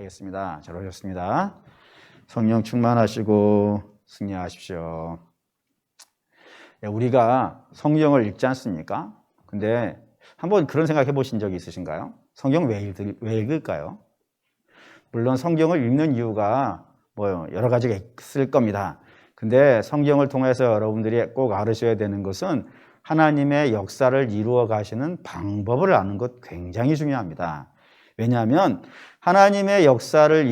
기도하겠습니다. 잘 오셨습니다. 성령 충만하시고 승리하십시오. 우리가 성경을 읽지 않습니까? 근데 한번 그런 생각 해보신 적이 있으신가요? 성경 왜 읽을까요? 물론 성경을 읽는 이유가 여러 가지가 있을 겁니다. 근데 성경을 통해서 여러분들이 꼭 알으셔야 되는 것은 하나님의 역사를 이루어 가시는 방법을 아는 것 굉장히 중요합니다. 왜냐하면 하나님의 역사를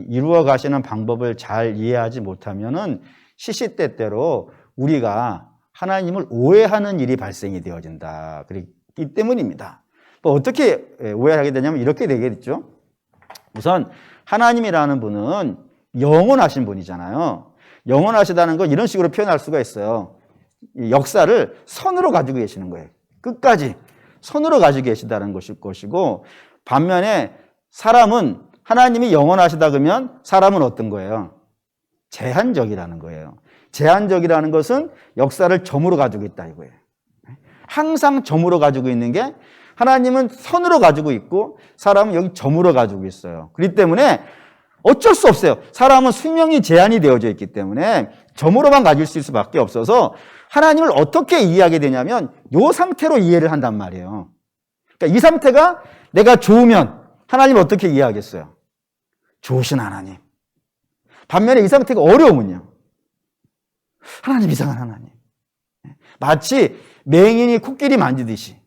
이루어 가시는 방법을 잘 이해하지 못하면은 시시때때로 우리가 하나님을 오해하는 일이 발생이 되어진다. 그렇기 때문입니다. 어떻게 오해하게 되냐면 이렇게 되겠죠. 우선 하나님이라는 분은 영원하신 분이잖아요. 영원하시다는 건 이런 식으로 표현할 수가 있어요. 역사를 선으로 가지고 계시는 거예요. 끝까지 선으로 가지고 계시다는 것이고, 반면에 사람은 하나님이 영원하시다 그러면 사람은 어떤 거예요? 제한적이라는 거예요. 제한적이라는 것은 역사를 점으로 가지고 있다 이거예요. 항상 점으로 가지고 있는 게 하나님은 선으로 가지고 있고 사람은 여기 점으로 가지고 있어요. 그렇기 때문에 어쩔 수 없어요. 사람은 수명이 제한이 되어져 있기 때문에 점으로만 가질 수 있을 수밖에 없어서 하나님을 어떻게 이해하게 되냐면 이 상태로 이해를 한단 말이에요. 그러니까 이 상태가 내가 좋으면 하나님을 어떻게 이해하겠어요? 좋으신 하나님. 반면에 이 상태가 어려우면요. 하나님 이상한 하나님. 마치 맹인이 코끼리 만지듯이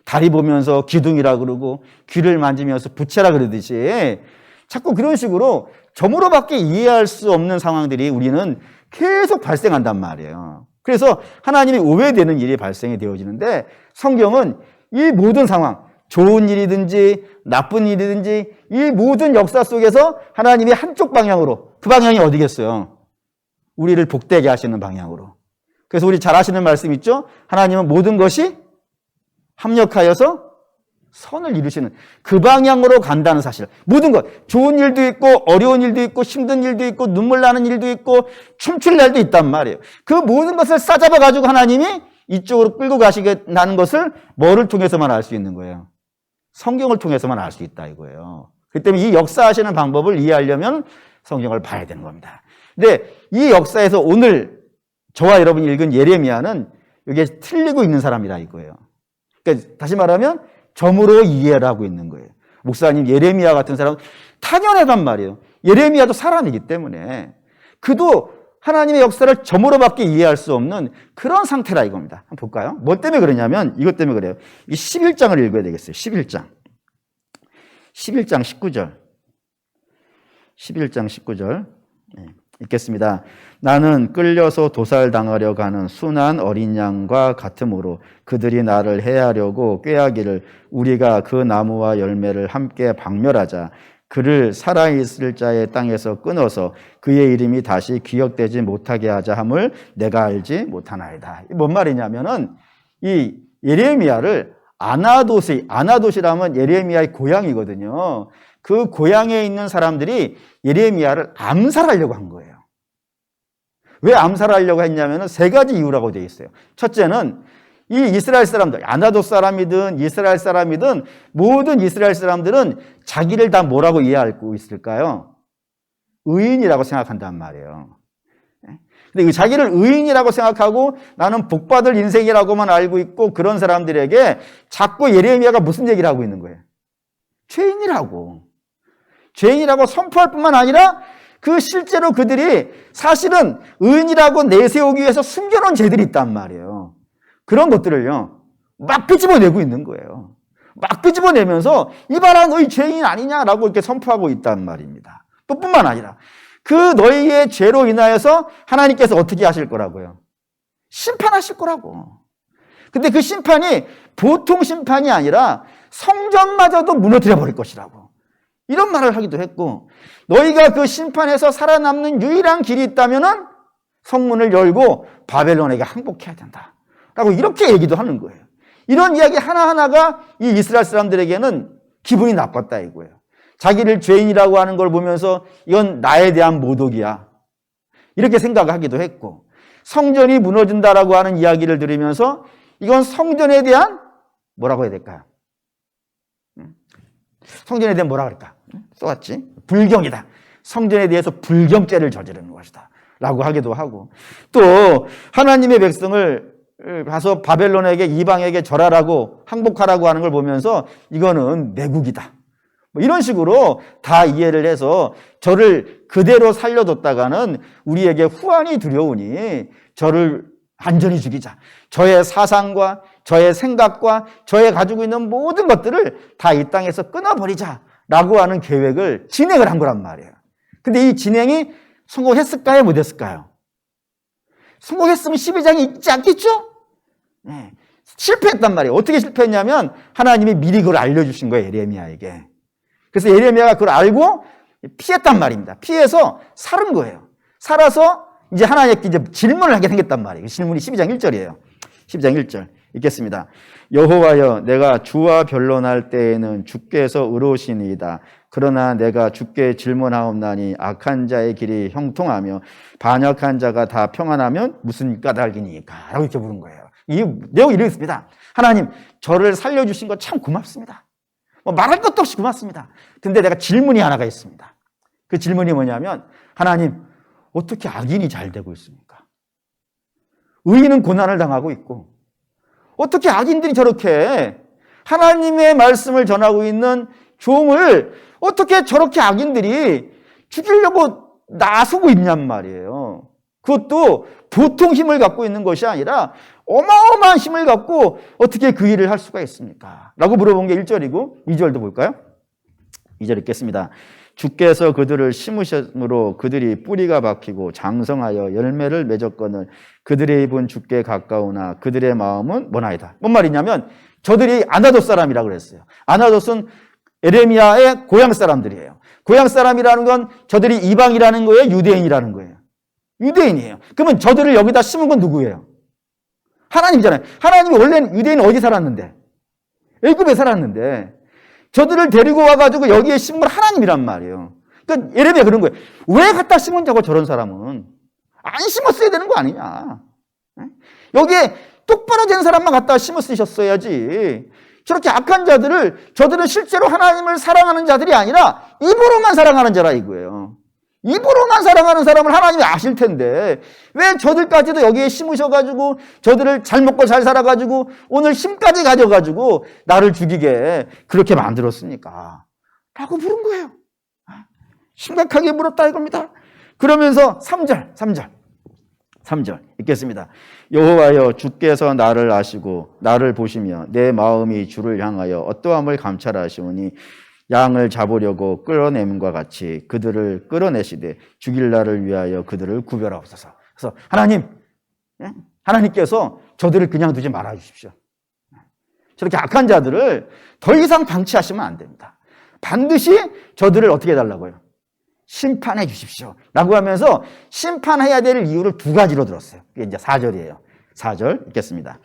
다리 보면서 기둥이라 그러고 귀를 만지면서 부채라 그러듯이 자꾸 그런 식으로 점으로밖에 이해할 수 없는 상황들이 우리는 계속 발생한단 말이에요. 그래서 하나님이 오해되는 일이 발생이 되어지는데 성경은 이 모든 상황, 좋은 일이든지 나쁜 일이든지 이 모든 역사 속에서 하나님이 한쪽 방향으로, 그 방향이 어디겠어요? 우리를 복되게 하시는 방향으로. 그래서 우리 잘 아시는 말씀 있죠? 하나님은 모든 것이 합력하여서 선을 이루시는 그 방향으로 간다는 사실. 모든 것, 좋은 일도 있고 어려운 일도 있고 힘든 일도 있고 눈물 나는 일도 있고 춤출 날도 있단 말이에요. 그 모든 것을 싸잡아 가지고 하나님이 이쪽으로 끌고 가시겠다는 것을 뭐를 통해서만 알 수 있는 거예요? 성경을 통해서만 알 수 있다 이거예요. 그렇기 때문에 이 역사하시는 방법을 이해하려면 성경을 봐야 되는 겁니다. 근데 이 역사에서 오늘 저와 여러분이 읽은 예레미야는 이게 틀리고 있는 사람이라 이거예요. 그러니까 다시 말하면 점으로 이해를 하고 있는 거예요. 목사님, 예레미야 같은 사람은 당연하단 말이에요. 예레미야도 사람이기 때문에 그도 하나님의 역사를 점으로밖에 이해할 수 없는 그런 상태라 이겁니다. 한번 볼까요? 뭐 때문에 그러냐면 이것 때문에 그래요. 이 11장을 읽어야 되겠어요. 11장 19절. 11장 19절. 읽겠습니다. 나는 끌려서 도살당하려 가는 순한 어린 양과 같으므로 그들이 나를 해하려고 꾀하기를 우리가 그 나무와 열매를 함께 박멸하자. 그를 살아있을 자의 땅에서 끊어서 그의 이름이 다시 기억되지 못하게 하자 함을 내가 알지 못하나이다. 뭔 말이냐면은 이 예레미야를 아나돗이라면 예레미야의 고향이거든요. 그 고향에 있는 사람들이 예레미야를 암살하려고 한 거예요. 왜 암살하려고 했냐면은 세 가지 이유라고 되어 있어요. 첫째는 이 이스라엘 사람들, 아나돗 사람이든 이스라엘 사람이든 모든 이스라엘 사람들은 자기를 다 뭐라고 이해하고 있을까요? 의인이라고 생각한단 말이에요. 근데 자기를 의인이라고 생각하고 나는 복받을 인생이라고만 알고 있고 그런 사람들에게 자꾸 예레미야가 무슨 얘기를 하고 있는 거예요? 죄인이라고 선포할 뿐만 아니라 그 실제로 그들이 사실은 의인이라고 내세우기 위해서 숨겨놓은 죄들이 있단 말이에요. 그런 것들을요, 막 끄집어내고 있는 거예요. 막 끄집어내면서 이봐라 너희 죄인 아니냐라고 이렇게 선포하고 있단 말입니다. 또 뿐만 아니라 그 너희의 죄로 인하여서 하나님께서 어떻게 하실 거라고요? 심판하실 거라고. 근데 그 심판이 보통 심판이 아니라 성전마저도 무너뜨려 버릴 것이라고. 이런 말을 하기도 했고, 너희가 그 심판에서 살아남는 유일한 길이 있다면은 성문을 열고 바벨론에게 항복해야 된다. 라고 이렇게 얘기도 하는 거예요. 이런 이야기 하나하나가 이 이스라엘 사람들에게는 기분이 나빴다 이거예요. 자기를 죄인이라고 하는 걸 보면서 이건 나에 대한 모독이야. 이렇게 생각하기도 했고, 성전이 무너진다라고 하는 이야기를 들으면서 이건 성전에 대한 뭐라고 해야 될까요? 성전에 대해 뭐라 그럴까? 써왔지? 불경이다. 성전에 대해서 불경죄를 저지르는 것이다. 라고 하기도 하고, 또 하나님의 백성을 가서 바벨론에게 이방에게 절하라고 항복하라고 하는 걸 보면서 이거는 매국이다. 뭐 이런 식으로 다 이해를 해서 저를 그대로 살려뒀다가는 우리에게 후환이 두려우니 저를 안전히 죽이자. 저의 사상과 저의 생각과 저의 가지고 있는 모든 것들을 다 이 땅에서 끊어버리자라고 하는 계획을 진행을 한 거란 말이에요. 근데 이 진행이 성공했을까요? 못했을까요? 성공했으면 12장이 있지 않겠죠? 네. 실패했단 말이에요. 어떻게 실패했냐면 하나님이 미리 그걸 알려주신 거예요, 예레미야에게. 그래서 예레미야가 그걸 알고 피했단 말입니다. 피해서 살은 거예요. 살아서 이제 하나님께 이제 질문을 하게 생겼단 말이에요. 그 질문이 12장 1절이에요. 12장 1절 읽겠습니다. 여호와여, 내가 주와 변론할 때에는 주께서 의로우시니이다. 그러나 내가 주께 질문하옵나니 악한 자의 길이 형통하며 반역한 자가 다 평안하면 무슨 까닭이니까? 라고 이렇게 부른 거예요. 이 내용이 이렇습니다. 하나님, 저를 살려주신 거 참 고맙습니다. 뭐 말할 것도 없이 고맙습니다. 근데 내가 질문이 하나가 있습니다. 그 질문이 뭐냐면, 하나님, 어떻게 악인이 잘 되고 있습니까? 의인은 고난을 당하고 있고, 어떻게 악인들이 저렇게 하나님의 말씀을 전하고 있는 종을 어떻게 저렇게 악인들이 죽이려고 나서고 있냔 말이에요. 그것도 보통 힘을 갖고 있는 것이 아니라 어마어마한 힘을 갖고 어떻게 그 일을 할 수가 있습니까? 라고 물어본 게 1절이고 2절도 볼까요? 2절 읽겠습니다. 주께서 그들을 심으심으로 그들이 뿌리가 박히고 장성하여 열매를 맺었거늘 그들의 입은 주께 가까우나 그들의 마음은 먼하이다. 뭔 말이냐면 저들이 아나돗 사람이라고 그랬어요. 아나돗은 에레미야의 고향 사람들이에요. 고향 사람이라는 건 저들이 이방이라는 거예요? 유대인이라는 거예요? 유대인이에요. 그러면 저들을 여기다 심은 건 누구예요? 하나님이잖아요. 하나님이 원래는 유대인은 어디 살았는데? 애굽에 살았는데 저들을 데리고 와가지고 여기에 심은 건 하나님이란 말이에요. 그러니까 예레미야 그런 거예요. 왜 갖다 심었냐고 저런 사람은. 안 심었어야 되는 거 아니냐. 여기에 똑바로 된 사람만 갖다 심었으셨어야지. 저렇게 악한 자들을, 저들은 실제로 하나님을 사랑하는 자들이 아니라 입으로만 사랑하는 자라 이거예요. 입으로만 사랑하는 사람을 하나님이 아실 텐데 왜 저들까지도 여기에 심으셔가지고 저들을 잘 먹고 잘 살아가지고 오늘 힘까지 가져가지고 나를 죽이게 그렇게 만들었습니까? 라고 물은 거예요. 심각하게 물었다 이겁니다. 그러면서 3절 읽겠습니다. 여호와여, 주께서 나를 아시고 나를 보시며 내 마음이 주를 향하여 어떠함을 감찰하시오니 양을 잡으려고 끌어냄과 같이 그들을 끌어내시되 죽일 날을 위하여 그들을 구별하옵소서. 그래서 하나님께서 저들을 그냥 두지 말아 주십시오. 저렇게 악한 자들을 더 이상 방치하시면 안 됩니다. 반드시 저들을 어떻게 해달라고요? 심판해 주십시오. 라고 하면서 심판해야 될 이유를 2가지로 들었어요. 그게 이제 4절이에요. 4절 읽겠습니다.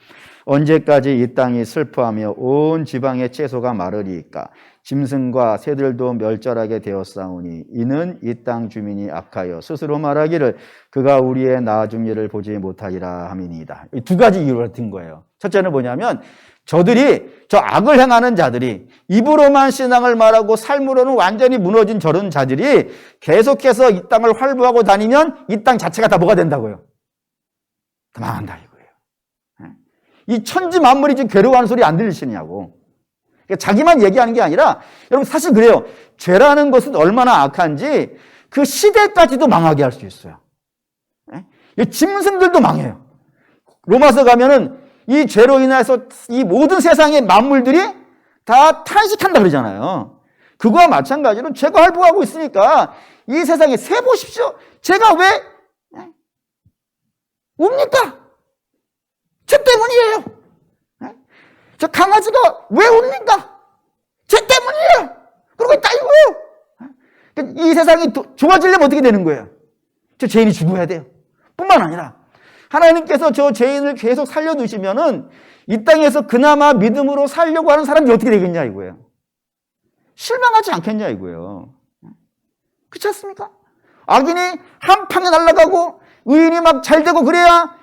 언제까지 이 땅이 슬퍼하며 온 지방의 채소가 마르리이까? 짐승과 새들도 멸절하게 되었사오니 이는 이 땅 주민이 악하여 스스로 말하기를 그가 우리의 나아준 일을 보지 못하리라 함이니이다. 이 2가지 이유를 든 거예요. 첫째는 뭐냐면 저들이, 저 악을 행하는 자들이, 입으로만 신앙을 말하고 삶으로는 완전히 무너진 저런 자들이 계속해서 이 땅을 활보하고 다니면 이 땅 자체가 다 뭐가 된다고요? 다 망한다 이거예요. 이 천지 만물이 지금 괴로워하는 소리 안 들리시냐고. 그러니까 자기만 얘기하는 게 아니라 여러분 사실 그래요. 죄라는 것은 얼마나 악한지 그 시대까지도 망하게 할 수 있어요. 이 짐승들도 망해요. 로마서 가면은 이 죄로 인해서 이 모든 세상의 만물들이 다 탄식한다 그러잖아요. 그거와 마찬가지로 죄가 활보하고 있으니까 이 세상에 새 보십시오. 죄가 왜 웁니까? 죄 때문이에요. 저 강아지가 왜 웁니까? 죄 때문이에요. 그러고 있다 이거예요. 이 세상이 좋아지려면 어떻게 되는 거예요? 저 죄인이 죽어야 돼요. 뿐만 아니라 하나님께서 저 죄인을 계속 살려두시면은 이 땅에서 그나마 믿음으로 살려고 하는 사람이 어떻게 되겠냐 이거예요. 실망하지 않겠냐 이거예요. 그렇지 않습니까? 악인이 한 방에 날아가고 의인이 막 잘 되고 그래야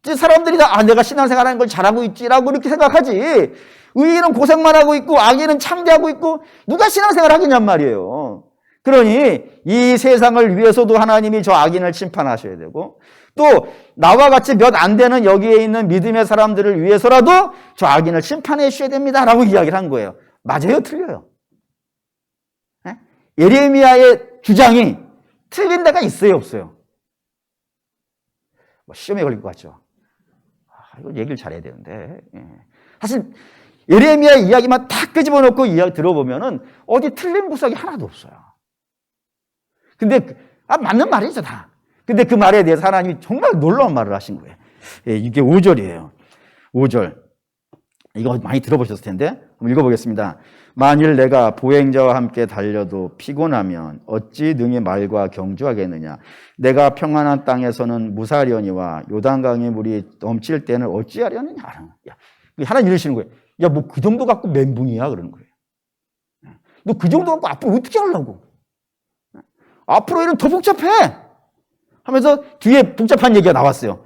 사람들이 다 내가 신앙생활하는 걸 잘하고 있지라고 이렇게 생각하지. 의인은 고생만 하고 있고 악인은 창대하고 있고 누가 신앙생활 하겠냔 말이에요. 그러니 이 세상을 위해서도 하나님이 저 악인을 심판하셔야 되고 또 나와 같이 몇 안 되는 여기에 있는 믿음의 사람들을 위해서라도 저 악인을 심판해 주셔야 됩니다라고 이야기를 한 거예요. 맞아요? 틀려요? 예레미야의 주장이 틀린 데가 있어요? 없어요? 시험에 걸릴 것 같죠? 이거 얘기를 잘해야 되는데. 사실 예레미야 이야기만 다 끄집어놓고 이야기 들어보면은 어디 틀린 구석이 하나도 없어요. 근데 맞는 말이죠 다. 근데 그 말에 대해서 하나님이 정말 놀라운 말을 하신 거예요. 이게 5절이에요. 5절. 이거 많이 들어보셨을 텐데 한번 읽어보겠습니다. 만일 내가 보행자와 함께 달려도 피곤하면 어찌 능히 말과 경주하겠느냐. 내가 평안한 땅에서는 무사하려니와 요단강의 물이 넘칠 때는 어찌하려느냐. 하나님 이러시는 거예요. 야, 뭐 그 정도 갖고 멘붕이야 그러는 거예요. 너 그 정도 갖고 앞으로 어떻게 하려고. 앞으로 일은 더 복잡해 하면서 뒤에 복잡한 얘기가 나왔어요.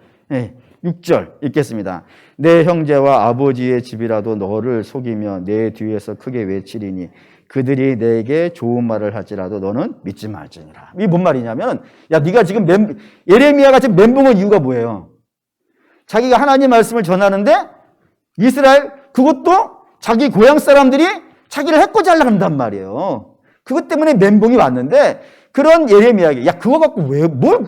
6절 읽겠습니다. 내 형제와 아버지의 집이라도 너를 속이며 내 뒤에서 크게 외치리니 그들이 내게 좋은 말을 할지라도 너는 믿지 말지니라. 이게 뭔 말이냐면 야 네가 지금 예레미야가 지금 멘붕한 이유가 뭐예요? 자기가 하나님 말씀을 전하는데 이스라엘 그것도 자기 고향 사람들이 자기를 해코지 하려고 한단 말이에요. 그것 때문에 멘붕이 왔는데 그런 예레미야에게 야 그거 갖고 왜 뭘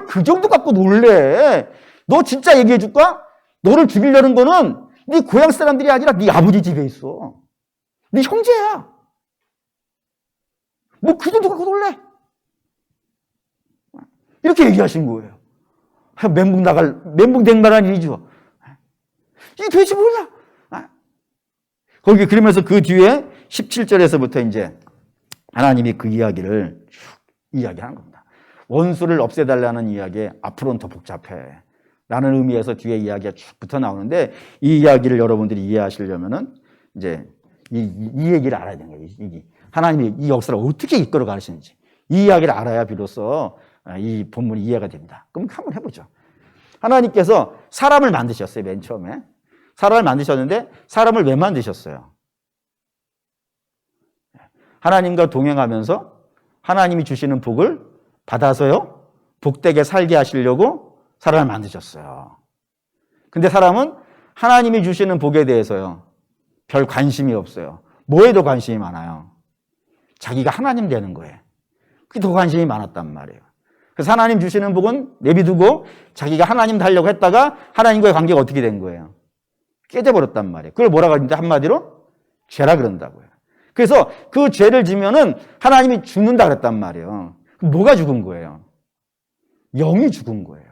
그 정도 갖고 놀래? 너 진짜 얘기해 줄까? 너를 죽이려는 거는 네 고향 사람들이 아니라 네 아버지 집에 있어. 네 형제야. 뭐 그 정도 갖고 놀래? 이렇게 얘기하신 거예요. 멘붕 된 말한 일이죠. 이게 도대체 뭐냐? 거기 그러면서 그 뒤에 17절에서부터 이제 하나님이 그 이야기를 쭉 이야기하는 겁니다. 원수를 없애달라는 이야기에 앞으로는 더 복잡해. 라는 의미에서 뒤에 이야기가 쭉 붙어 나오는데 이 이야기를 여러분들이 이해하시려면은 이제 이 얘기를 알아야 되는 거예요. 하나님이 이 역사를 어떻게 이끌어 가시는지 이 이야기를 알아야 비로소 이 본문이 이해가 됩니다. 그럼 한번 해보죠. 하나님께서 사람을 만드셨어요. 맨 처음에. 사람을 만드셨는데 사람을 왜 만드셨어요? 하나님과 동행하면서 하나님이 주시는 복을 받아서요. 복되게 살게 하시려고 사람을 만드셨어요. 근데 사람은 하나님이 주시는 복에 대해서요. 별 관심이 없어요. 뭐에도 관심이 많아요? 자기가 하나님 되는 거예요. 그게 더 관심이 많았단 말이에요. 그래서 하나님 주시는 복은 내비두고 자기가 하나님 되려고 했다가 하나님과의 관계가 어떻게 된 거예요? 깨져버렸단 말이에요. 그걸 뭐라고 하는데 한마디로? 죄라 그런다고요. 그래서 그 죄를 지면은 하나님이 죽는다 그랬단 말이에요. 그럼 뭐가 죽은 거예요? 영이 죽은 거예요.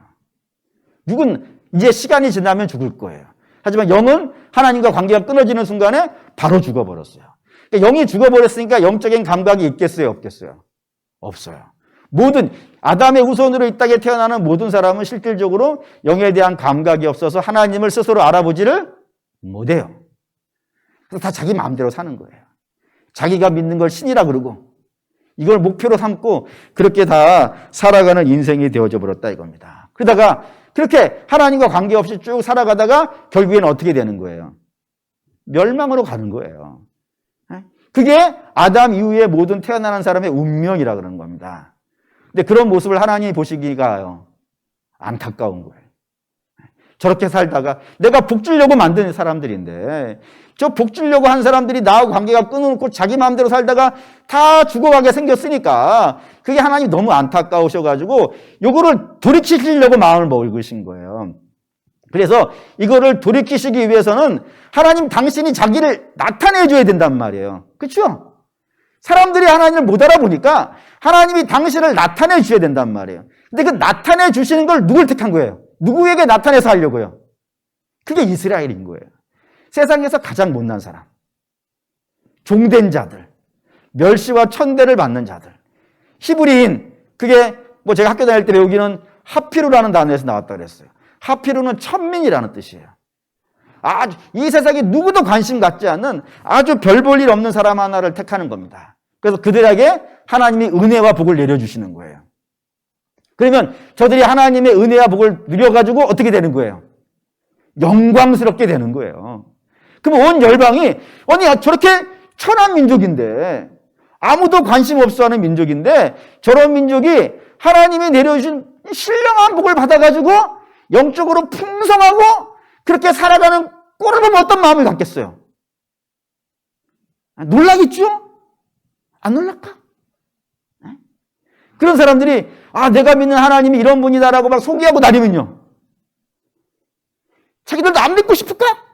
육은 이제 시간이 지나면 죽을 거예요. 하지만 영은 하나님과 관계가 끊어지는 순간에 바로 죽어버렸어요. 그러니까 영이 죽어버렸으니까 영적인 감각이 있겠어요? 없겠어요? 없어요. 모든 아담의 후손으로 이 땅에 태어나는 모든 사람은 실질적으로 영에 대한 감각이 없어서 하나님을 스스로 알아보지를 못해요. 그래서 다 자기 마음대로 사는 거예요. 자기가 믿는 걸 신이라 그러고 이걸 목표로 삼고 그렇게 다 살아가는 인생이 되어져 버렸다 이겁니다. 그러다가 그렇게 하나님과 관계없이 쭉 살아가다가 결국에는 어떻게 되는 거예요? 멸망으로 가는 거예요. 그게 아담 이후에 모든 태어나는 사람의 운명이라 그러는 겁니다. 근데 그런 모습을 하나님이 보시기가 안타까운 거예요. 저렇게 살다가 내가 복 주려고 만든 사람들인데 저 복 주려고 한 사람들이 나하고 관계가 끊어놓고 자기 마음대로 살다가 다 죽어가게 생겼으니까 그게 하나님이 너무 안타까우셔가지고 요거를 돌이키시려고 마음을 먹으신 거예요. 그래서 이거를 돌이키시기 위해서는 하나님 당신이 자기를 나타내줘야 된단 말이에요. 그렇죠? 사람들이 하나님을 못 알아보니까 하나님이 당신을 나타내 주셔야 된단 말이에요. 근데 그 나타내 주시는 걸 누굴 택한 거예요? 누구에게 나타내서 하려고요? 그게 이스라엘인 거예요. 세상에서 가장 못난 사람, 종된 자들, 멸시와 천대를 받는 자들. 히브리인, 그게 뭐 제가 학교 다닐 때 배우기는 하피루라는 단어에서 나왔다 그랬어요. 하피루는 천민이라는 뜻이에요. 아주 이 세상에 누구도 관심 갖지 않는 아주 별 볼 일 없는 사람 하나를 택하는 겁니다. 그래서 그들에게 하나님이 은혜와 복을 내려주시는 거예요. 그러면 저들이 하나님의 은혜와 복을 누려가지고 어떻게 되는 거예요? 영광스럽게 되는 거예요. 그럼 온 열방이 아니 저렇게 천한 민족인데 아무도 관심 없어하는 민족인데 저런 민족이 하나님이 내려주신 신령한 복을 받아가지고 영적으로 풍성하고 그렇게 살아가는 꼴을 보면 어떤 마음을 갖겠어요? 놀라겠죠? 안 놀랄까? 그런 사람들이 내가 믿는 하나님이 이런 분이다라고 막 소개하고 다니면요. 자기들도 안 믿고 싶을까?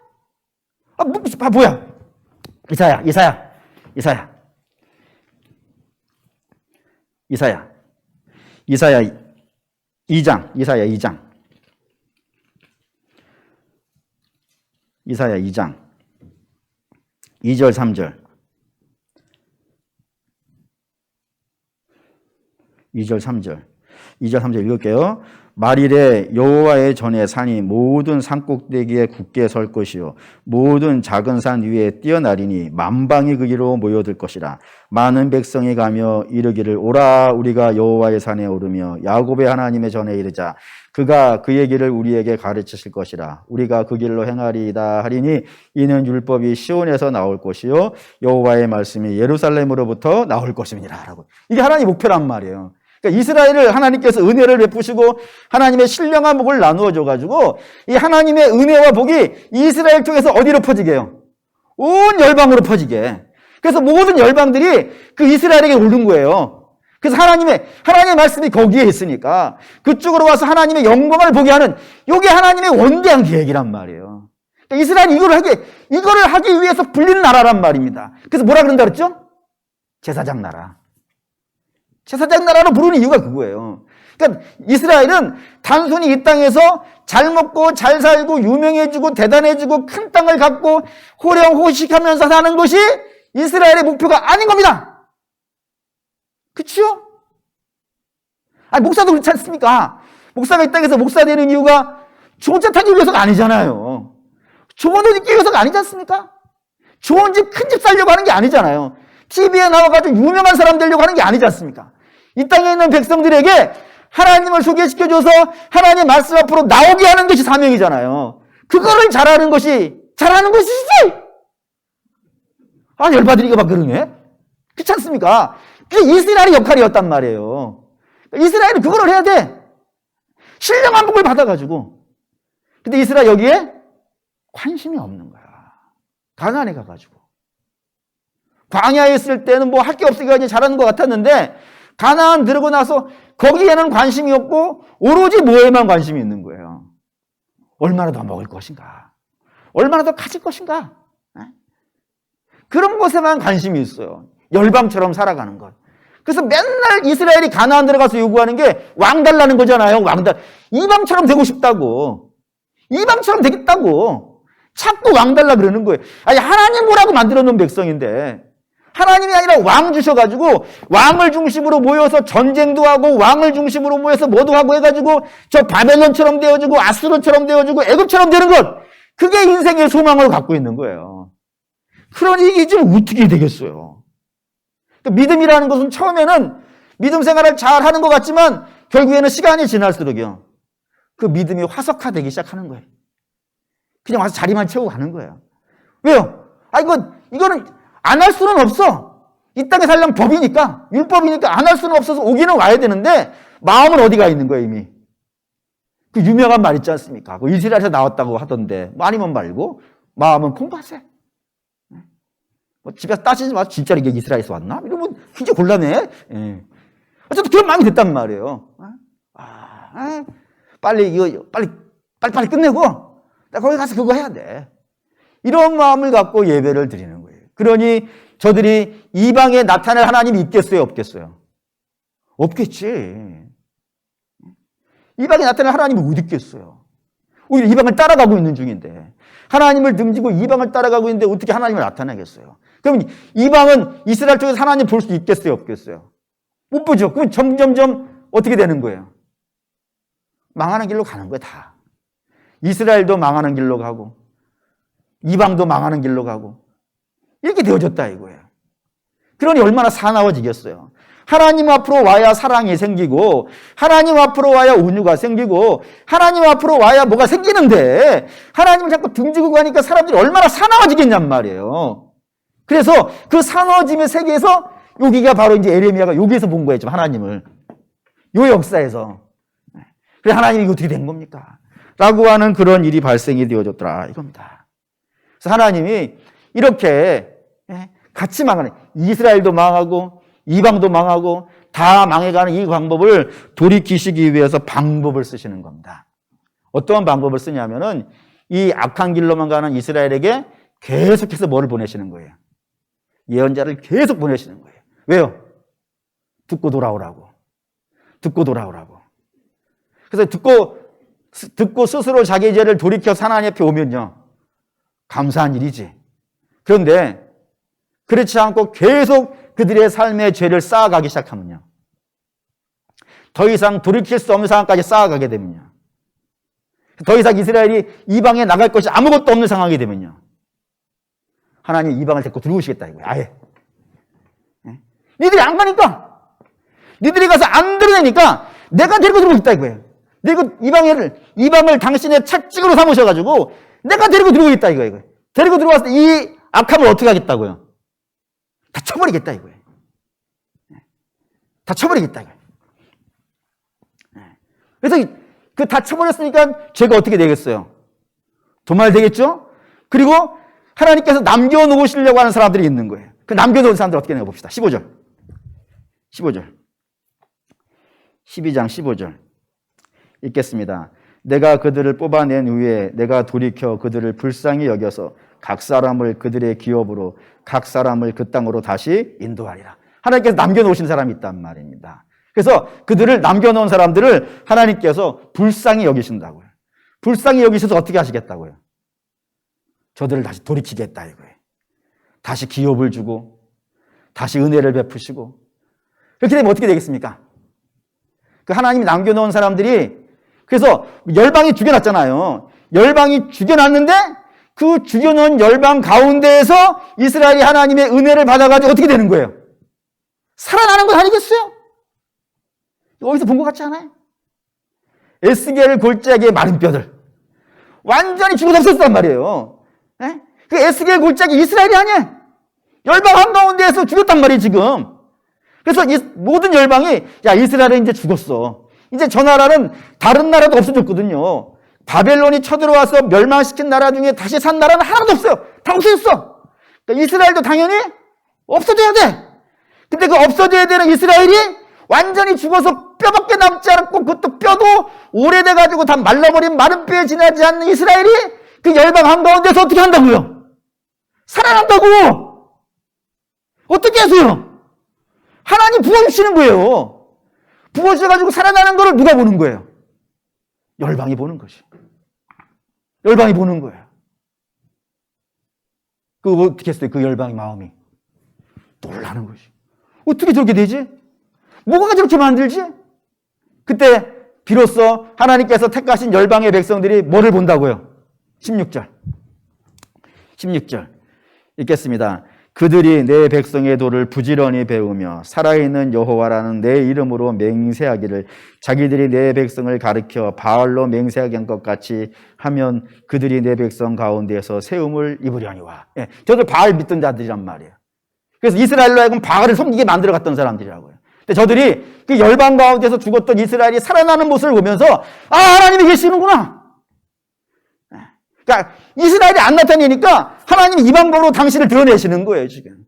뭐야? 이사야 2장. 이사야 2장 2절 3절 2절 3절 읽을게요. 말일에 여호와의 전에 산이 모든 산 꼭대기에 굳게 설 것이요 모든 작은 산 위에 뛰어나리니 만방이 거기로 모여들 것이라. 많은 백성이 가며 이르기를 오라 우리가 여호와의 산에 오르며 야곱의 하나님의 전에 이르자. 그가 그의 길을 우리에게 가르치실 것이라. 우리가 그 길로 행하리이다 하리니 이는 율법이 시온에서 나올 것이요 여호와의 말씀이 예루살렘으로부터 나올 것임이니라. 라고. 이게 하나님의 목표란 말이에요. 그러니까 이스라엘을 하나님께서 은혜를 베푸시고 하나님의 신령한 복을 나누어 줘가지고 이 하나님의 은혜와 복이 이스라엘 통해서 어디로 퍼지게 해요? 온 열방으로 퍼지게. 그래서 모든 열방들이 그 이스라엘에게 오른 거예요. 그래서 하나님의 말씀이 거기에 있으니까 그쪽으로 와서 하나님의 영광을 보게 하는 이게 하나님의 원대한 계획이란 말이에요. 그러니까 이스라엘이 이거를 하기 위해서 불리는 나라란 말입니다. 그래서 뭐라 그런다 그랬죠? 제사장 나라. 제사장 나라로 부르는 이유가 그거예요. 그러니까 이스라엘은 단순히 이 땅에서 잘 먹고 잘 살고 유명해지고 대단해지고 큰 땅을 갖고 호령호식하면서 사는 것이 이스라엘의 목표가 아닌 겁니다. 그렇죠? 목사도 그렇지 않습니까? 목사가 이 땅에서 목사 되는 이유가 좋은 차 타기 위해서가 아니잖아요. 좋은 옷 입기 위해서가 아니지 않습니까? 좋은 집, 큰 집 살려고 하는 게 아니잖아요. TV에 나와가지고 유명한 사람 되려고 하는 게 아니지 않습니까? 이 땅에 있는 백성들에게 하나님을 소개시켜줘서 하나님의 말씀 앞으로 나오게 하는 것이 사명이잖아요. 그거를 잘하는 것이지. 열받으니까 막 그러네. 그렇지 않습니까? 그게 이스라엘의 역할이었단 말이에요. 이스라엘은 그거를 해야 돼. 신령한 복을 받아가지고. 근데 이스라엘 여기에 관심이 없는 거야. 가나안에 가가지고. 광야에 있을 때는 뭐 할 게 없으니까 이제 잘하는 것 같았는데 가나안 들어오고 나서 거기에는 관심이 없고 오로지 뭐에만 관심이 있는 거예요. 얼마나 더 먹을 것인가? 얼마나 더 가질 것인가? 그런 것에만 관심이 있어요. 열방처럼 살아가는 것. 그래서 맨날 이스라엘이 가나안 들어가서 요구하는 게 왕 달라는 거잖아요. 이방처럼 되고 싶다고. 이방처럼 되겠다고. 자꾸 왕 달라 그러는 거예요. 하나님 보라고 만들어 놓은 백성인데 하나님이 아니라 왕 주셔가지고 왕을 중심으로 모여서 전쟁도 하고 왕을 중심으로 모여서 뭐도 하고 해가지고 저 바벨론처럼 되어지고 아수르처럼 되어지고 애굽처럼 되는 것. 그게 인생의 소망을 갖고 있는 거예요. 그러니 이게 좀 어떻게 되겠어요? 믿음이라는 것은 처음에는 믿음 생활을 잘 하는 것 같지만 결국에는 시간이 지날수록요. 그 믿음이 화석화되기 시작하는 거예요. 그냥 와서 자리만 채우고 가는 거예요. 왜요? 이거는 안 할 수는 없어. 이 땅에 살려면 법이니까, 율법이니까 안 할 수는 없어서 오기는 와야 되는데 마음은 어디가 있는 거예요, 이미? 그 유명한 말 있지 않습니까? 그 이스라엘에서 나왔다고 하던데 아니면 말고 마음은 콩밭에. 집에서 따지지 마서 진짜로 이게 이스라엘에서 왔나? 이러면 굉장히 곤란해. 예. 어쨌든 그런 마음이 됐단 말이에요. 빨리 끝내고 나 거기 가서 그거 해야 돼. 이런 마음을 갖고 예배를 드리는 거예요. 그러니 저들이 이방에 나타날 하나님이 있겠어요, 없겠어요? 없겠지. 이방에 나타날 하나님이 어디 있겠어요? 오히려 이방을 따라가고 있는 중인데 하나님을 등지고 이방을 따라가고 있는데 어떻게 하나님을 나타내겠어요? 그러면 이방은 이스라엘 쪽에서 하나님 볼 수 있겠어요, 없겠어요? 못 보죠. 그럼 점점점 어떻게 되는 거예요? 망하는 길로 가는 거예요, 다. 이스라엘도 망하는 길로 가고 이방도 망하는 길로 가고 이렇게 되어졌다 이거예요. 그러니 얼마나 사나워지겠어요. 하나님 앞으로 와야 사랑이 생기고 하나님 앞으로 와야 온유가 생기고 하나님 앞으로 와야 뭐가 생기는데 하나님을 자꾸 등지고 가니까 사람들이 얼마나 사나워지겠냔 말이에요. 그래서 그 사나워짐의 세계에서 여기가 바로 이제 에레미야가 여기에서 본 거예요. 지금 하나님을. 요 역사에서. 그래 하나님이 이거 어떻게 된 겁니까? 라고 하는 그런 일이 발생이 되어졌더라 이겁니다. 그래서 하나님이 이렇게 같이 망하는 이스라엘도 망하고 이방도 망하고 다 망해가는 이 방법을 돌이키시기 위해서 방법을 쓰시는 겁니다. 어떠한 방법을 쓰냐면은 이 악한 길로만 가는 이스라엘에게 계속해서 뭐를 보내시는 거예요? 예언자를 계속 보내시는 거예요. 왜요? 듣고 돌아오라고. 듣고 돌아오라고. 그래서 듣고 스스로 자기 죄를 돌이켜 하나님 앞에 오면요. 감사한 일이지. 그런데 그렇지 않고 계속 그들의 삶의 죄를 쌓아가기 시작하면요. 더 이상 돌이킬 수 없는 상황까지 쌓아가게 되면요. 더 이상 이스라엘이 이방에 나갈 것이 아무것도 없는 상황이 되면요. 하나님 이방을 데리고 들어오시겠다 이거예요. 아예. 니들이 안 가니까, 니들이 가서 안 드러내니까 내가 데리고 들어오겠다 이거예요. 내가 이방을 당신의 채찍으로 삼으셔가지고 내가 데리고 들어오겠다 이거예요. 데리고 들어왔을 때 이 악함을 어떻게 하겠다고요? 다 쳐버리겠다 이거예요. 다 쳐버리겠다 이거예요. 그래서 그 다 쳐버렸으니까 죄가 어떻게 되겠어요? 도말되겠죠? 그리고 하나님께서 남겨놓으시려고 하는 사람들이 있는 거예요. 그 남겨놓은 사람들 어떻게 되나 봅시다. 15절. 12장 15절. 읽겠습니다. 내가 그들을 뽑아낸 후에 내가 돌이켜 그들을 불쌍히 여겨서 각 사람을 그들의 기업으로 각 사람을 그 땅으로 다시 인도하리라. 하나님께서 남겨놓으신 사람이 있단 말입니다. 그래서 그들을 남겨놓은 사람들을 하나님께서 불쌍히 여기신다고요. 불쌍히 여기셔서 어떻게 하시겠다고요? 저들을 다시 돌이키겠다 이거예요. 다시 기업을 주고 다시 은혜를 베푸시고 그렇게 되면 어떻게 되겠습니까? 그 하나님이 남겨놓은 사람들이 그래서 열방이 죽여놨잖아요. 열방이 죽여놨는데 그 죽여놓은 열방 가운데에서 이스라엘이 하나님의 은혜를 받아가지고 어떻게 되는 거예요? 살아나는 건 아니겠어요? 어디서 본 것 같지 않아요? 에스겔 골짜기의 마른 뼈들 완전히 죽어서 없었단 말이에요. 네? 그 에스겔 골짜기 이스라엘이 아니에요. 열방 한가운데에서 죽였단 말이에요 지금. 그래서 이 모든 열방이 야 이스라엘은 이제 죽었어. 이제 저 나라는 다른 나라도 없어졌거든요. 바벨론이 쳐들어와서 멸망시킨 나라 중에 다시 산 나라는 하나도 없어요. 다 없어졌어. 그러니까 이스라엘도 당연히 없어져야 돼. 근데 그 없어져야 되는 이스라엘이 완전히 죽어서 뼈밖에 남지 않았고 그것도 뼈도 오래돼가지고 다 말라버린 마른 뼈에 지나지 않는 이스라엘이 그 열방 한가운데서 어떻게 한다고요? 살아난다고! 어떻게 하세요? 하나님 부어주시는 거예요. 부어주셔가지고 살아나는 거를 누가 보는 거예요? 열방이 보는 것이. 열방이 보는 거예요. 그 어떻게 했어요? 그 열방의 마음이. 놀라는 것이. 어떻게 저렇게 되지? 뭐가 저렇게 만들지? 그때 비로소 하나님께서 택하신 열방의 백성들이 뭐를 본다고요? 16절 읽겠습니다. 그들이 내 백성의 도를 부지런히 배우며 살아있는 여호와라는 내 이름으로 맹세하기를 자기들이 내 백성을 가르쳐 바알로 맹세하게 한 것 같이 하면 그들이 내 백성 가운데에서 세움을 입으려니와. 예, 저들 바알 믿던 자들이란 말이에요. 그래서 이스라엘로 하여금 바알을 섬기게 만들어 갔던 사람들이라고요. 근데 저들이 그 열방 가운데서 죽었던 이스라엘이 살아나는 모습을 보면서 아 하나님이 계시는구나. 그러니까 이스라엘이 안 나타내니까 하나님이 이 방법으로 당신을 드러내시는 거예요 지금.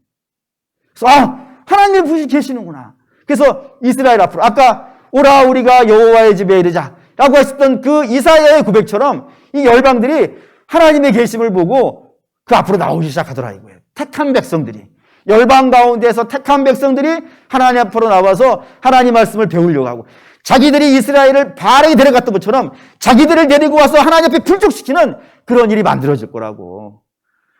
그래서 아 하나님이 계시는구나. 그래서 이스라엘 앞으로 아까 오라 우리가 여호와의 집에 이르자 라고 했었던 그 이사야의 고백처럼 이 열방들이 하나님의 계심을 보고 그 앞으로 나오기 시작하더라 이거예요. 택한 백성들이 열방 가운데서 택한 백성들이 하나님 앞으로 나와서 하나님 말씀을 배우려고 하고 자기들이 이스라엘을 바알에게 데려갔던 것처럼 자기들을 데리고 와서 하나님 앞에 불족시키는 그런 일이 만들어질 거라고.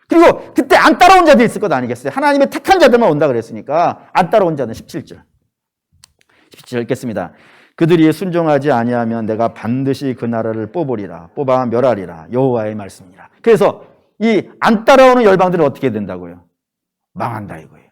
그리고 그때 안 따라온 자들이 있을 것 아니겠어요? 하나님의 택한 자들만 온다 그랬으니까 안 따라온 자는 17절 읽겠습니다. 그들이 순종하지 아니하면 내가 반드시 그 나라를 뽑아 멸하리라 여호와의 말씀이라. 그래서 이 안 따라오는 열방들은 어떻게 된다고요? 망한다 이거예요.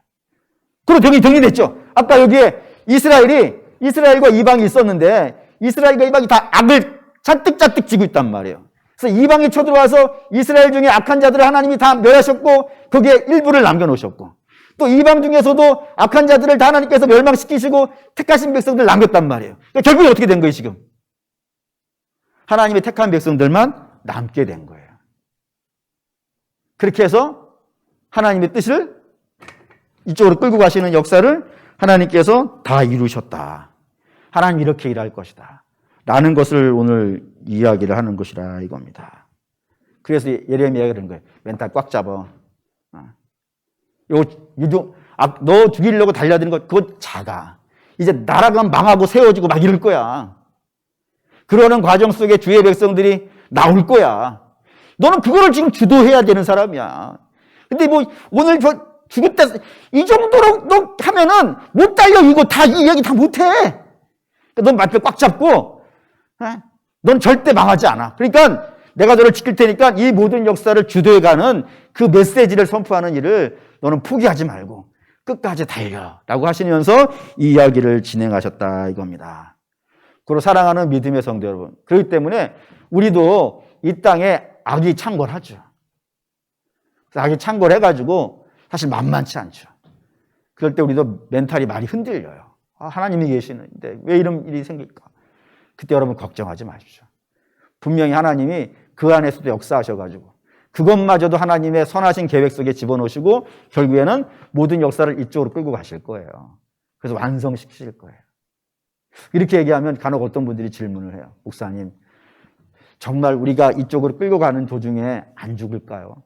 그리고 여기 정리됐죠. 아까 여기에 이스라엘과 이방이 있었는데 이스라엘과 이방이 다 악을 잔뜩 지고 있단 말이에요. 그래서 이방이 쳐들어와서 이스라엘 중에 악한 자들을 하나님이 다 멸하셨고 거기에 일부를 남겨놓으셨고 또 이방 중에서도 악한 자들을 다 하나님께서 멸망시키시고 택하신 백성들을 남겼단 말이에요. 그러니까 결국에 어떻게 된 거예요 지금? 하나님의 택한 백성들만 남게 된 거예요. 그렇게 해서 하나님의 뜻을 이쪽으로 끌고 가시는 역사를 하나님께서 다 이루셨다. 하나님 이렇게 일할 것이다. 라는 것을 오늘 이야기를 하는 것이라 이겁니다. 그래서 예레미야가 그런 거예요. 멘탈 꽉 잡아. 너 죽이려고 달려드는 것 그거 작아. 이제 나라가 망하고 세워지고 막 이럴 거야. 그러는 과정 속에 주의 백성들이 나올 거야. 너는 그거를 지금 주도해야 되는 사람이야. 근데 뭐 오늘 죽었다 이 정도로 너 하면은 못 달려. 이거 다 이 얘기 다 못해. 넌 말뼈 꽉 잡고 넌 절대 망하지 않아. 그러니까 내가 너를 지킬 테니까 이 모든 역사를 주도해가는 그 메시지를 선포하는 일을 너는 포기하지 말고 끝까지 달려라고 하시면서 이 이야기를 진행하셨다 이겁니다. 그리고 사랑하는 믿음의 성도 여러분, 그렇기 때문에 우리도 이 땅에 악이 창궐하죠. 악이 창궐해가지고 사실 만만치 않죠. 그럴 때 우리도 멘탈이 많이 흔들려요. 하나님이 계시는데 왜 이런 일이 생길까? 그때 여러분 걱정하지 마십시오. 분명히 하나님이 그 안에서도 역사하셔가지고 그것마저도 하나님의 선하신 계획 속에 집어넣으시고 결국에는 모든 역사를 이쪽으로 끌고 가실 거예요. 그래서 완성시키실 거예요. 이렇게 얘기하면 간혹 어떤 분들이 질문을 해요. 목사님, 정말 우리가 이쪽으로 끌고 가는 도중에 안 죽을까요?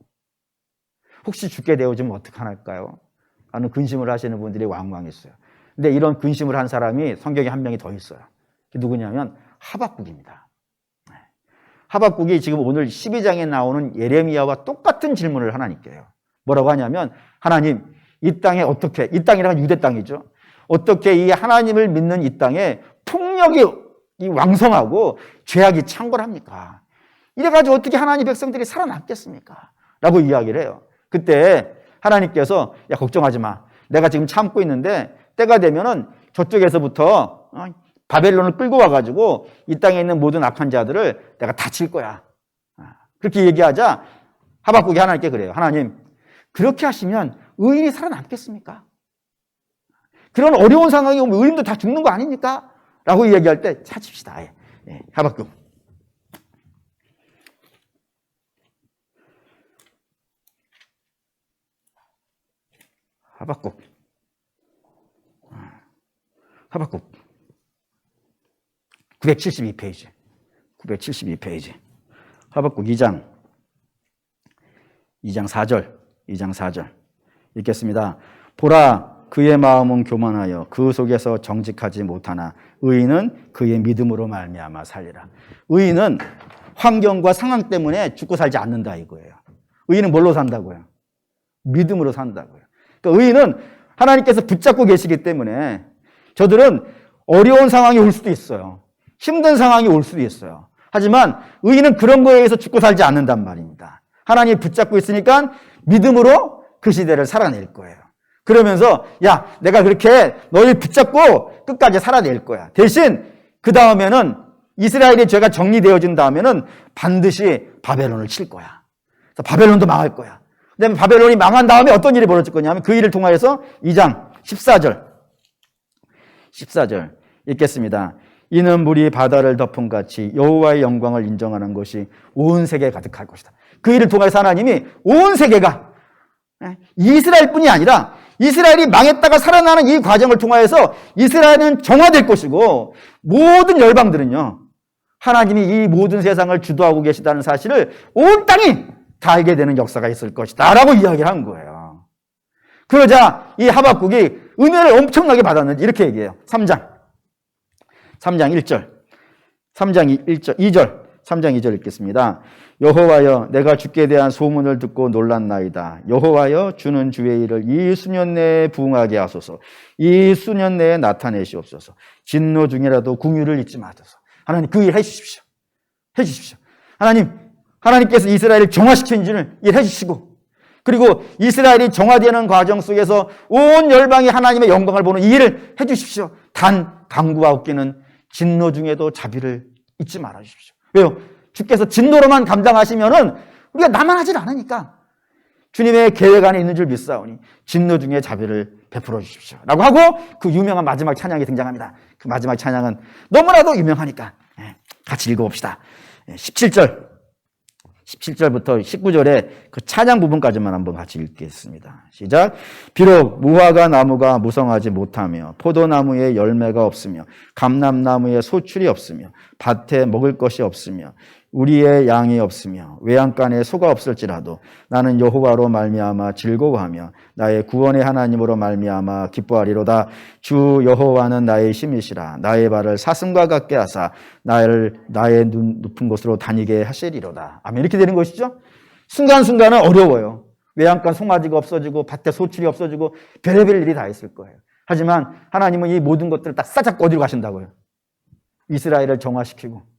혹시 죽게 되어지면 어떡할까요? 라는 근심을 하시는 분들이 왕왕 있어요. 근데 이런 근심을 한 사람이 성경에 한 명이 더 있어요. 그게 누구냐면 하박국입니다. 하박국이 지금 오늘 12장에 나오는 예레미야와 똑같은 질문을 하나님께 해요. 뭐라고 하냐면 하나님, 이 땅에 어떻게, 이 땅이란 유대 땅이죠. 어떻게 이 하나님을 믿는 이 땅에 폭력이 왕성하고 죄악이 창궐합니까? 이래가지고 어떻게 하나님 백성들이 살아남겠습니까? 라고 이야기를 해요. 그때 하나님께서 야 걱정하지 마. 내가 지금 참고 있는데 때가 되면은 저쪽에서부터 바벨론을 끌고 와가지고 이 땅에 있는 모든 악한 자들을 내가 다 칠 거야. 그렇게 얘기하자 하박국이 하나님께 그래요. 하나님, 그렇게 하시면 의인이 살아남겠습니까? 그런 어려운 상황이 오면 의인도 다 죽는 거 아닙니까? 라고 이야기할 때 찾읍시다. 하박국. 하박국 972페이지. 하박국 2장 4절 읽겠습니다. 보라, 그의 마음은 교만하여 그 속에서 정직하지 못하나 의인은 그의 믿음으로 말미암아 살리라. 의인은 환경과 상황 때문에 죽고 살지 않는다 이거예요. 의인은 뭘로 산다고요? 믿음으로 산다고요. 그러니까 의인은 하나님께서 붙잡고 계시기 때문에 저들은 어려운 상황이 올 수도 있어요. 힘든 상황이 올 수도 있어요. 하지만 의인은 그런 거에 의해서 죽고 살지 않는단 말입니다. 하나님이 붙잡고 있으니까 믿음으로 그 시대를 살아낼 거예요. 그러면서 야, 내가 그렇게 너희를 붙잡고 끝까지 살아낼 거야. 대신 그 다음에는 이스라엘의 죄가 정리되어진 다음에는 반드시 바벨론을 칠 거야. 그래서 바벨론도 망할 거야. 그다음에 바벨론이 망한 다음에 어떤 일이 벌어질 거냐면 그 일을 통하여서 2장 14절 읽겠습니다. 이는 물이 바다를 덮은 같이 여호와의 영광을 인정하는 것이 온 세계에 가득할 것이다. 그 일을 통해서 하나님이 온 세계가 이스라엘뿐이 아니라 이스라엘이 망했다가 살아나는 이 과정을 통하여서 이스라엘은 정화될 것이고 모든 열방들은요 하나님이 이 모든 세상을 주도하고 계시다는 사실을 온 땅이 다 알게 되는 역사가 있을 것이다 라고 이야기를 한 거예요. 그러자 이 하박국이 은혜를 엄청나게 받았는지 이렇게 얘기해요. 3장 2절 읽겠습니다. 여호와여, 내가 주께 대한 소문을 듣고 놀랐나이다. 여호와여, 주는 주의 일을 이 수년 내에 부응하게 하소서. 이 수년 내에 나타내시옵소서. 진노 중이라도 궁유를 잊지 마소서. 하나님 그 일 해주십시오. 하나님께서 이스라엘을 정화시키는 일을 해주시고 그리고 이스라엘이 정화되는 과정 속에서 온 열방이 하나님의 영광을 보는 이 일을 해 주십시오. 단 강구와 웃기는 진노 중에도 자비를 잊지 말아 주십시오. 왜요? 주께서 진노로만 감당하시면은 우리가 나만 하질 않으니까 주님의 계획 안에 있는 줄 믿사오니 진노 중에 자비를 베풀어 주십시오. 라고 하고 그 유명한 마지막 찬양이 등장합니다. 그 마지막 찬양은 너무나도 유명하니까 같이 읽어봅시다. 17절부터 19절의 그 찬양 부분까지만 한번 같이 읽겠습니다. 시작. 비록 무화과 나무가 무성하지 못하며 포도나무에 열매가 없으며 감람나무에 소출이 없으며 밭에 먹을 것이 없으며 우리의 양이 없으며 외양간에 소가 없을지라도 나는 여호와로 말미암아 즐거워하며 나의 구원의 하나님으로 말미암아 기뻐하리로다. 주 여호와는 나의 힘이시라. 나의 발을 사슴과 같게 하사 나의 눈 높은 곳으로 다니게 하시리로다. 아멘. 이렇게 되는 것이죠. 순간순간은 어려워요. 외양간 송아지가 없어지고 밭에 소출이 없어지고 별의별 일이 다 있을 거예요. 하지만 하나님은 이 모든 것들을 딱 싸잡고 어디로 가신다고요? 이스라엘을 정화시키고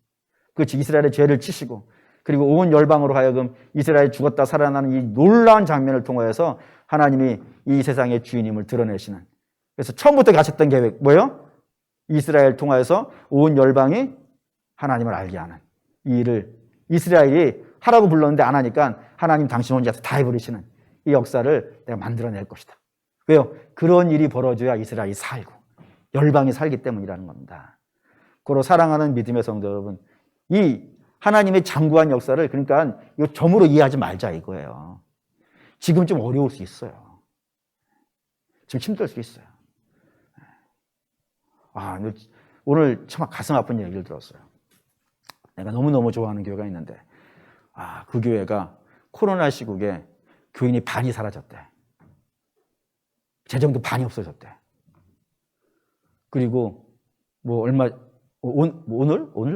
그렇지, 이스라엘의 죄를 치시고 그리고 온 열방으로 하여금 이스라엘이 죽었다 살아나는 이 놀라운 장면을 통하여서 하나님이 이 세상의 주인임을 드러내시는, 그래서 처음부터 가셨던 계획 뭐예요? 이스라엘 통하여서 온 열방이 하나님을 알게 하는 이 일을 이스라엘이 하라고 불렀는데 안 하니까 하나님 당신 혼자서 다 해버리시는 이 역사를 내가 만들어낼 것이다. 왜요? 그런 일이 벌어져야 이스라엘이 살고 열방이 살기 때문이라는 겁니다. 고로 사랑하는 믿음의 성도 여러분, 이 하나님의 장구한 역사를 그러니까 이 점으로 이해하지 말자 이거예요. 지금 좀 어려울 수 있어요. 지금 힘들 수 있어요. 오늘 참 가슴 아픈 얘기를 들었어요. 내가 너무너무 좋아하는 교회가 있는데 그 교회가 코로나 시국에 교인이 반이 사라졌대. 재정도 반이 없어졌대. 그리고 오늘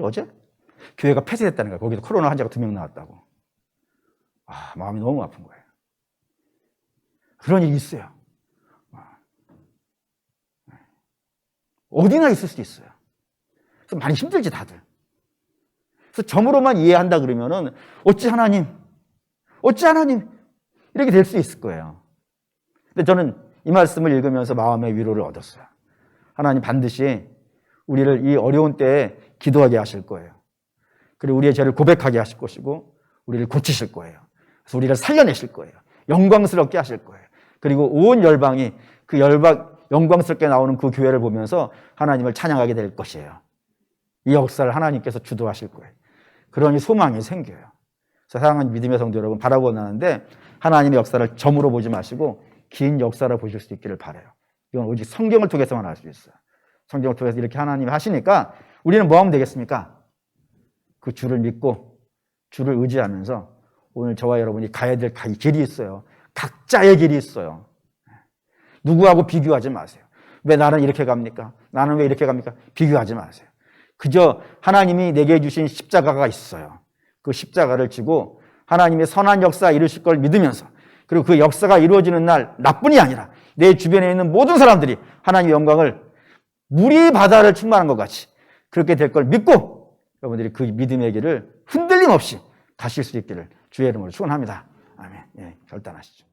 어제? 교회가 폐쇄됐다는 거야. 거기서 코로나 환자가 2명 나왔다고. 마음이 너무 아픈 거예요. 그런 일이 있어요. 어디나 있을 수도 있어요. 그래서 많이 힘들지 다들. 그래서 점으로만 이해한다 그러면은 어찌 하나님 이렇게 될 수 있을 거예요. 근데 저는 이 말씀을 읽으면서 마음의 위로를 얻었어요. 하나님 반드시 우리를 이 어려운 때에 기도하게 하실 거예요. 그리고 우리의 죄를 고백하게 하실 것이고 우리를 고치실 거예요. 그래서 우리를 살려내실 거예요. 영광스럽게 하실 거예요. 그리고 온 열방이 그 영광스럽게 나오는 그 교회를 보면서 하나님을 찬양하게 될 것이에요. 이 역사를 하나님께서 주도하실 거예요. 그러니 소망이 생겨요. 그래서 사랑하는 믿음의 성도 여러분, 바라고 원하는데 하나님의 역사를 점으로 보지 마시고 긴 역사를 보실 수 있기를 바라요. 이건 오직 성경을 통해서만 알 수 있어요. 성경을 통해서 이렇게 하나님이 하시니까 우리는 뭐 하면 되겠습니까? 그 주를 믿고 주를 의지하면서 오늘 저와 여러분이 가야 될 길이 있어요. 각자의 길이 있어요. 누구하고 비교하지 마세요. 왜 나는 이렇게 갑니까? 나는 왜 이렇게 갑니까? 비교하지 마세요. 그저 하나님이 내게 주신 십자가가 있어요. 그 십자가를 지고 하나님의 선한 역사 이루실 걸 믿으면서, 그리고 그 역사가 이루어지는 날 나뿐이 아니라 내 주변에 있는 모든 사람들이 하나님의 영광을 물이 바다를 충만한 것 같이 그렇게 될 걸 믿고 여러분들이 그 믿음의 길을 흔들림 없이 가실 수 있기를 주의 이름으로 축원합니다. 아멘. 결단하시죠.